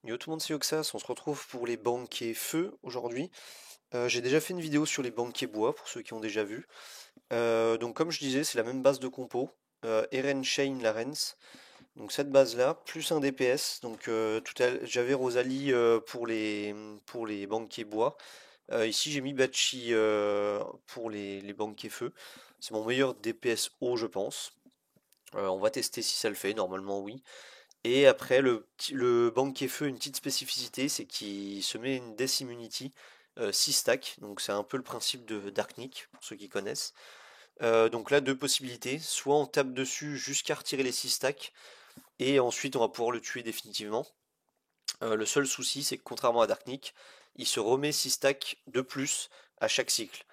Yo tout le monde, c'est Yoxas, on se retrouve pour les banquets feu aujourd'hui. J'ai déjà fait une vidéo sur les banquets bois pour ceux qui ont déjà vu. Donc comme je disais, c'est la même base de compo. Eren, Shane, Larens. Donc cette base-là, plus un DPS. Donc j'avais Rosalie pour les banquets bois. Ici j'ai mis Bachi pour les banquets feu. C'est mon meilleur DPS haut je pense. On va tester si ça le fait, normalement oui. Et après, le banquet feu, une petite spécificité, c'est qu'il se met une Death Immunity 6 stacks. Donc c'est un peu le principe de Darknik, pour ceux qui connaissent. Donc là, deux possibilités. Soit on tape dessus jusqu'à retirer les 6 stacks, et ensuite on va pouvoir le tuer définitivement. Le seul souci, c'est que contrairement à Darknik, il se remet 6 stacks de plus à chaque cycle.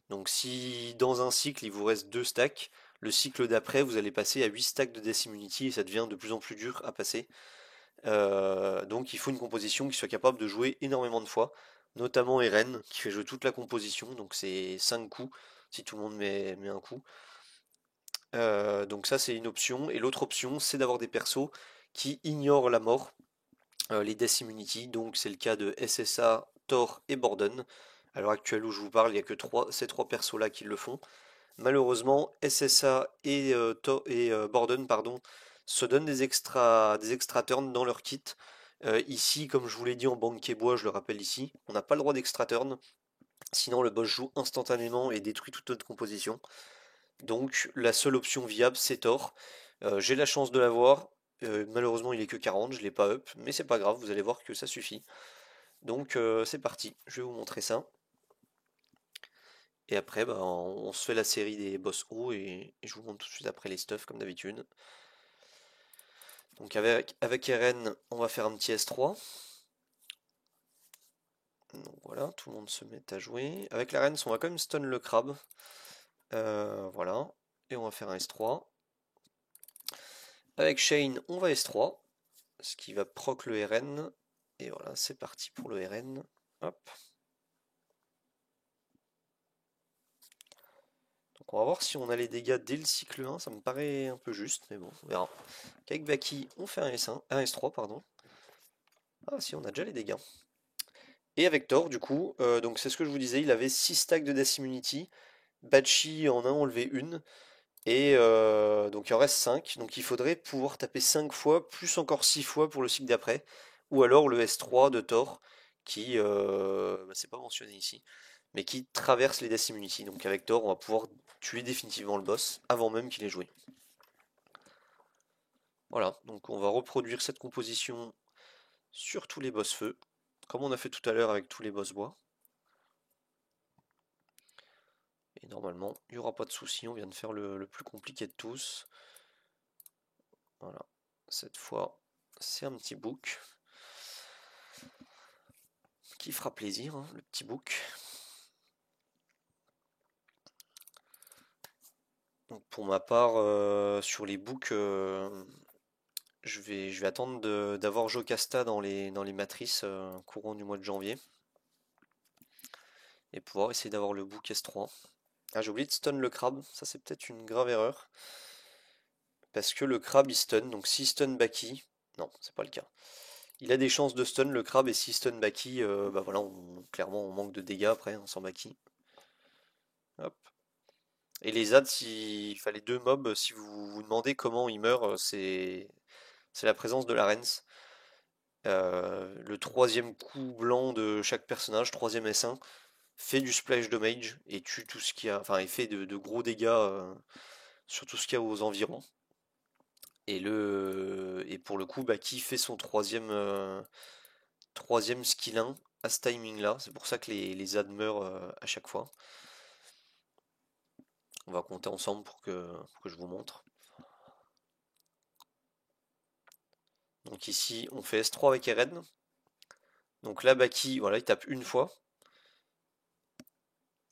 Donc si dans un cycle il vous reste 2 stacks, le cycle d'après vous allez passer à 8 stacks de Death Immunity et ça devient de plus en plus dur à passer. Donc il faut une composition qui soit capable de jouer énormément de fois, notamment Eren qui fait jouer toute la composition, donc c'est 5 coups si tout le monde met un coup. Donc ça c'est une option, et l'autre option c'est d'avoir des persos qui ignorent la mort, les Death Immunity, donc c'est le cas de SSA, Thor et Borden. À l'heure actuelle où je vous parle, il n'y a que ces trois persos là qui le font. Malheureusement, SSA et Borden pardon, se donnent des extra turns dans leur kit. Ici, comme je vous l'ai dit en banquet bois, je le rappelle ici, on n'a pas le droit d'extra turn, sinon le boss joue instantanément et détruit toute notre composition. Donc la seule option viable c'est Thor. J'ai la chance de l'avoir. Malheureusement il est que 40, je l'ai pas up, mais c'est pas grave, vous allez voir que ça suffit. Donc c'est parti, je vais vous montrer ça. Et après, bah, on se fait la série des boss hauts et je vous montre tout de suite après les stuffs comme d'habitude. Donc avec Eren, on va faire un petit S3. Donc voilà, tout le monde se met à jouer. Avec la reine, on va quand même stun le crabe. Voilà. Et on va faire un S3. Avec Shane, on va S3. Ce qui va proc le RN. Et voilà, c'est parti pour le RN. Hop. Donc on va voir si on a les dégâts dès le cycle 1. Ça me paraît un peu juste, mais bon, on verra. Avec Baki, on fait un S1, un S3, pardon. Ah si, on a déjà les dégâts. Et avec Thor, du coup, donc c'est ce que je vous disais, il avait 6 stacks de Death Immunity. Bachi en a enlevé une. Et donc il en reste 5. Donc il faudrait pouvoir taper 5 fois, plus encore 6 fois pour le cycle d'après. Ou alors le S3 de Thor, qui, bah, c'est pas mentionné ici, mais qui traverse les Death Immunity. Donc avec Thor, on va pouvoir tuer définitivement le boss avant même qu'il ait joué. Voilà, donc on va reproduire cette composition sur tous les boss feu, comme on a fait tout à l'heure avec tous les boss bois. Et normalement, il n'y aura pas de souci, on vient de faire le plus compliqué de tous. Voilà, cette fois, c'est un petit bouc qui fera plaisir, hein, le petit bouc. Donc pour ma part, sur les boucs, je vais attendre d'avoir Jocasta dans les matrices courant du mois de janvier. Et pouvoir essayer d'avoir le bouc S3. Ah, j'ai oublié de stun le crabe, ça c'est peut-être une grave erreur. Parce que le crabe il stun, donc si stun Baki, non, c'est pas le cas. Il a des chances de stun le crabe, et si stun Baki, bah voilà, clairement on manque de dégâts après, hein, sans Baki. Hop. Et les adds, s'il fallait deux mobs, si vous vous demandez comment ils meurent, c'est la présence de la Rens. Le troisième coup blanc de chaque personnage, troisième S1, fait du splash damage et tue tout ce qu'il y a, enfin, il fait de gros dégâts sur tout ce qu'il y a aux environs. Et pour le coup, Baki fait son troisième skill 1 à ce timing là. C'est pour ça que les adds meurent à chaque fois. On va compter ensemble pour que je vous montre. Donc ici, on fait S3 avec Eren. Donc là, Baki, voilà, il tape une fois.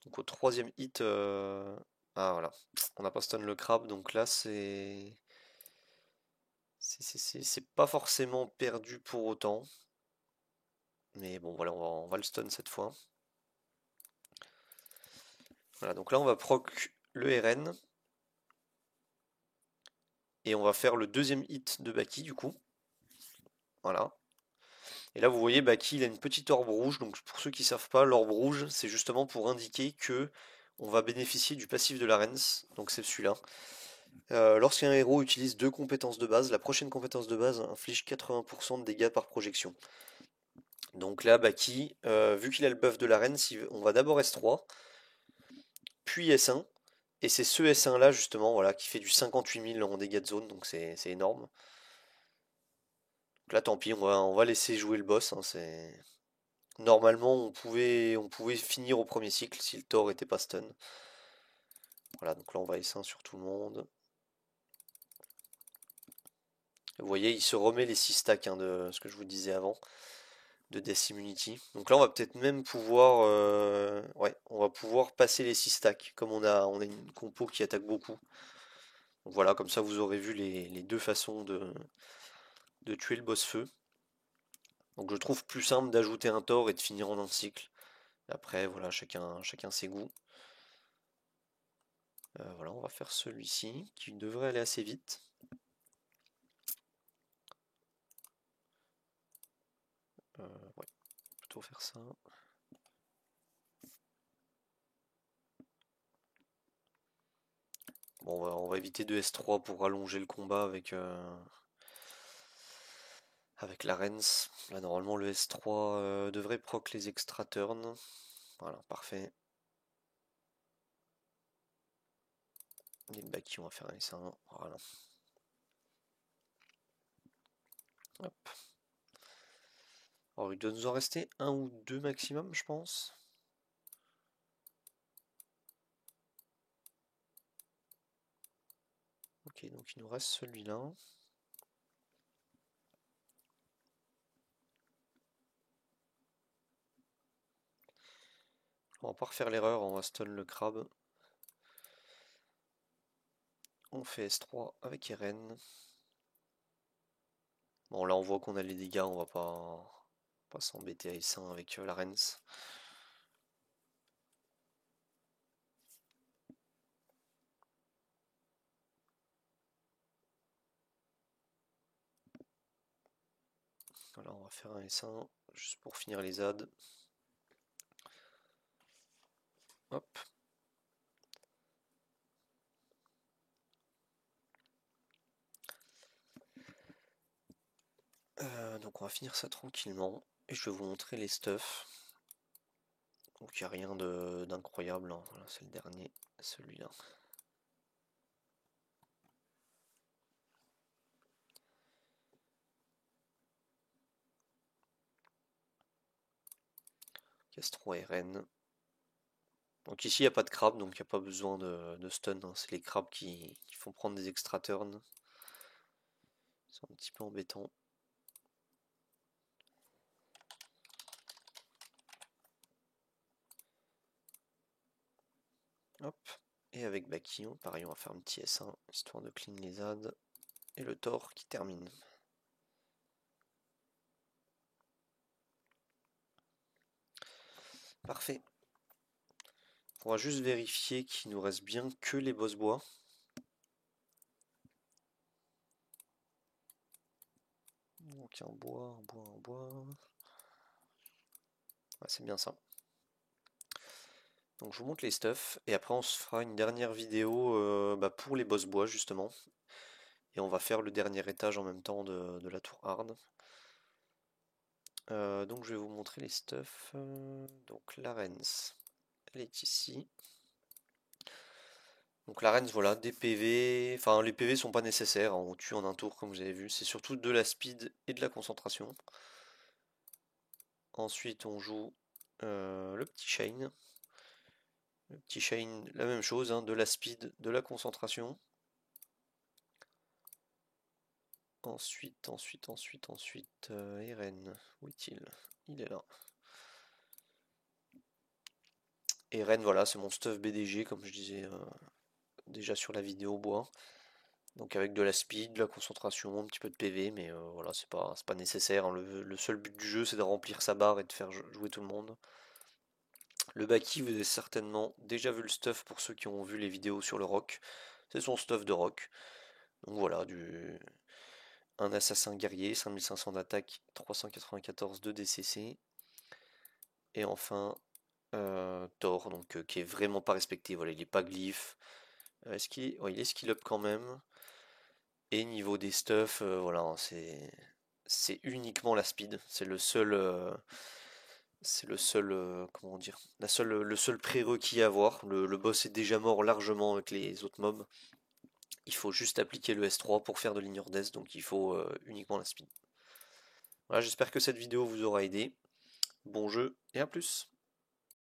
Donc au troisième hit, ah voilà, on n'a pas stun le crabe, donc là c'est pas forcément perdu pour autant. Mais bon, voilà, on va le stun cette fois. Voilà, donc là on va proc le RN. Et on va faire le deuxième hit de Baki du coup. Voilà. Et là, vous voyez, Baki, il a une petite orbe rouge. Donc, pour ceux qui ne savent pas, l'orbe rouge, c'est justement pour indiquer que on va bénéficier du passif de Larens. Donc, c'est celui-là. Lorsqu'un héros utilise deux compétences de base, la prochaine compétence de base inflige 80% de dégâts par projection. Donc là, Baki, vu qu'il a le buff de Larens, on va d'abord S3, puis S1. Et c'est ce S1 là justement voilà, qui fait du 58 000 en dégâts de zone, donc c'est énorme. Donc là tant pis, on va laisser jouer le boss, hein, normalement on pouvait finir au premier cycle si le Thor était pas stun. Voilà, donc là on va S1 sur tout le monde. Vous voyez, il se remet les 6 stacks hein, de ce que je vous disais avant, de Death Immunity. Donc là on va peut-être même pouvoir ouais, on va pouvoir passer les 6 stacks, comme on a une compo qui attaque beaucoup. Donc voilà, comme ça vous aurez vu les deux façons de tuer le boss feu. Donc je trouve plus simple d'ajouter un Thor et de finir en un cycle. Après, voilà, chacun ses goûts. Voilà, on va faire celui-ci, qui devrait aller assez vite. Ouais, plutôt faire ça. Bon, on va éviter de S3 pour rallonger le combat avec la Rens. Là, normalement, le S3 devrait proc les extra turns. Voilà, parfait. Les Baki, on va faire un S1. Voilà. Hop. Alors, il doit nous en rester un ou deux maximum, je pense. Ok, donc il nous reste celui-là. On va pas refaire l'erreur, on va stun le crabe. On fait S3 avec Eren. Bon, là on voit qu'on a les dégâts, on va pas s'embêter à S1 avec la Rens. Voilà, on va faire un S1 juste pour finir les adds. Hop. Donc on va finir ça tranquillement. Et je vais vous montrer les stuffs. Donc il n'y a rien d'incroyable, hein. Voilà, c'est le dernier, celui-là. Castro RN. Donc ici il n'y a pas de crabe, donc il n'y a pas besoin de stun, hein. C'est les crabes qui font prendre des extra turns. C'est un petit peu embêtant. Hop. Et avec Baki, pareil, on va faire un petit S1, histoire de clean les adds. Et le Thor qui termine. Parfait. On va juste vérifier qu'il nous reste bien que les boss bois. Donc un bois, un bois, un bois. Ouais, c'est bien ça. Donc je vous montre les stuffs et après on se fera une dernière vidéo pour les boss bois justement. Et on va faire le dernier étage en même temps de la tour hard. Donc je vais vous montrer les stuffs. Donc la Rens, elle est ici. Donc la Rens, voilà, des PV. Enfin, les PV sont pas nécessaires, hein, on tue en un tour comme vous avez vu. C'est surtout de la speed et de la concentration. Ensuite, on joue le petit Shane. Le petit Shane, la même chose, hein, de la speed, de la concentration. Ensuite, Eren, où est-il? Il est là. Eren, voilà, c'est mon stuff BDG, comme je disais déjà sur la vidéo bois. Donc avec de la speed, de la concentration, un petit peu de PV, mais voilà, c'est pas nécessaire, hein. Le seul but du jeu, c'est de remplir sa barre et de faire jouer tout le monde. Le Baki, vous avez certainement déjà vu le stuff pour ceux qui ont vu les vidéos sur le rock. C'est son stuff de rock. Donc voilà, un assassin guerrier, 5500 d'attaque, 394 de DCC. Et enfin, Thor, donc qui est vraiment pas respecté. Voilà, il est pas glyphe. Est-ce qu'il est... Ouais, il est skill up quand même. Et niveau des stuffs, voilà, hein, c'est uniquement la speed. C'est le seul, comment dire, le seul prérequis à avoir. Le boss est déjà mort largement avec les autres mobs. Il faut juste appliquer le S3 pour faire de l'ignore death, donc il faut uniquement la speed. Voilà, j'espère que cette vidéo vous aura aidé. Bon jeu et à plus.